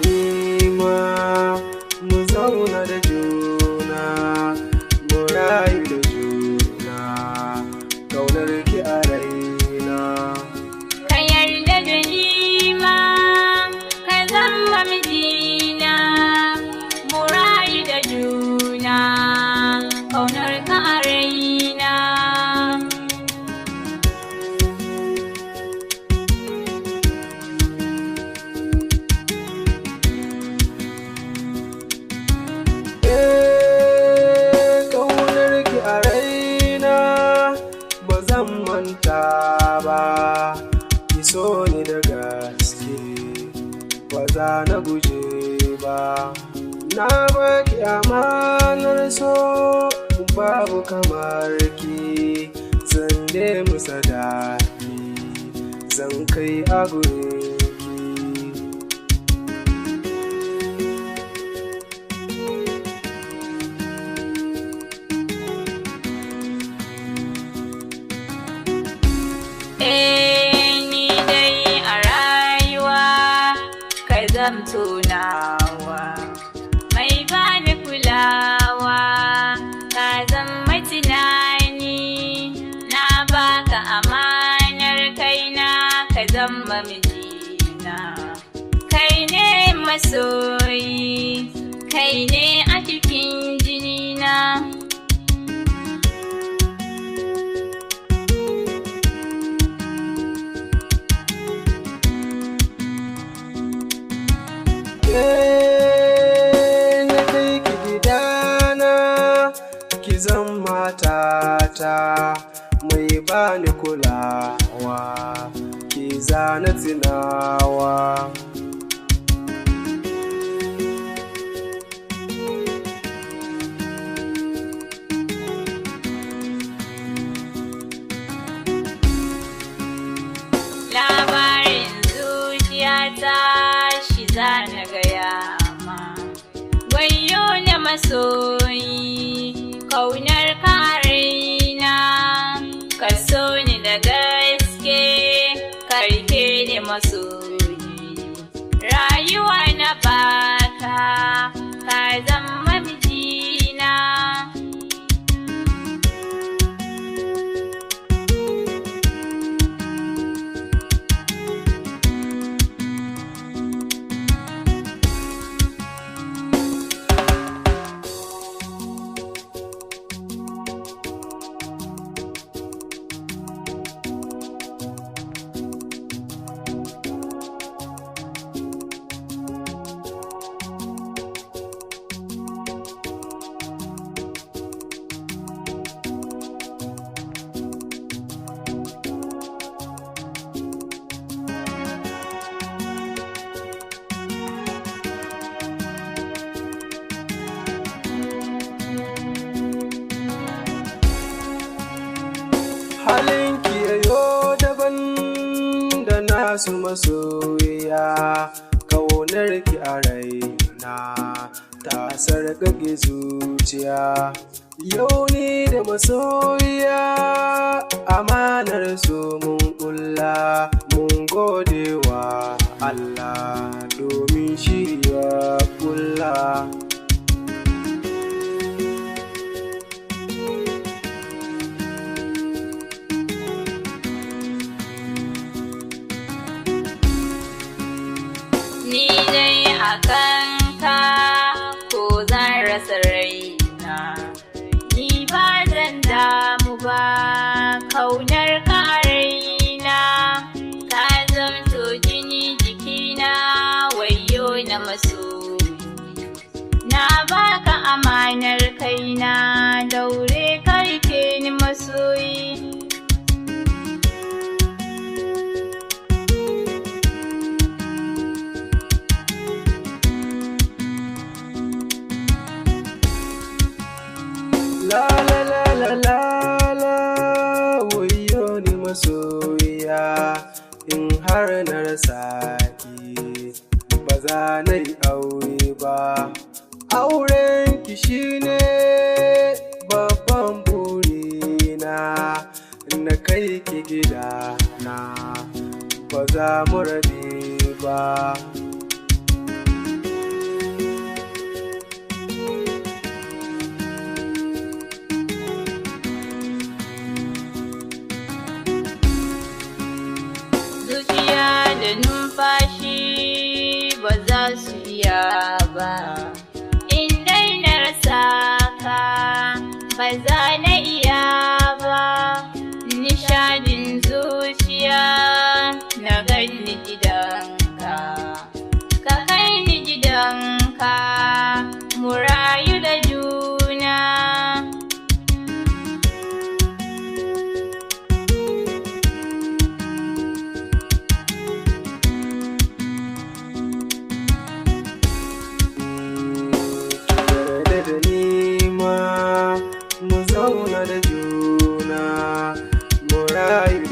Danima, Muzauna da juna, mu rayu da juna, ƙaunar ki a raina. Ka yarda da ni ma, ka zama mijina, mu rayu da juna, ƙaunar ka a raina. Ƙaunar ki a raina ba zan manta ba, ki so ni da gaske ba za na guje ba. Na baki amanar so babu kamar ki, zan nemi sadaki zan kai a gurin ki. Ni dai a rayuwa ka zamto nawa, mai bani kulawa, ka zama tunani, na baka amanar kaina, ka zama mijina. Kai ne masoyi, kai ne a cikin jinina. Na kai ki gidana, ki zan matata, mai bani kulawa, ki zana tunawa. Labarin zuciyata shi zana gaya ma, wayo na masoyi, ƙaunar ka a raina. Ka so ni da gaske, ka rike ni masoyi, rayuwa na baka, ka zama mijina. Halinki yayo daban da nasu masoyiya, ƙaunar ki a raina ta sarƙaƙe zuciya. Yau ni da masoyiya amanar su mun ƙulla, mun gode wa Allah domin shi ya ƙulla. Ni dai a kanka ko zan rasa raina, ni ba zan damu ba, kaunar ka a raina. Ka zamto jini jikina, wayo na masoyi, na baka amanar kaina, daure ka rike ni masoyi. La la la la la la, wayo ni masoyiya, in har na rasa ki ba za na yi aure ba. Auren ki shine babban burina, na kai ki gidana ba za mu rabe ba. su iya ba. In dai na rasa ka ba za na iya ba. Nishadin zuciya na ganni gidanka, ka kai ni gidanka mu rayu da juna. Yarda da Danima, mu zauna da juna, mu rayu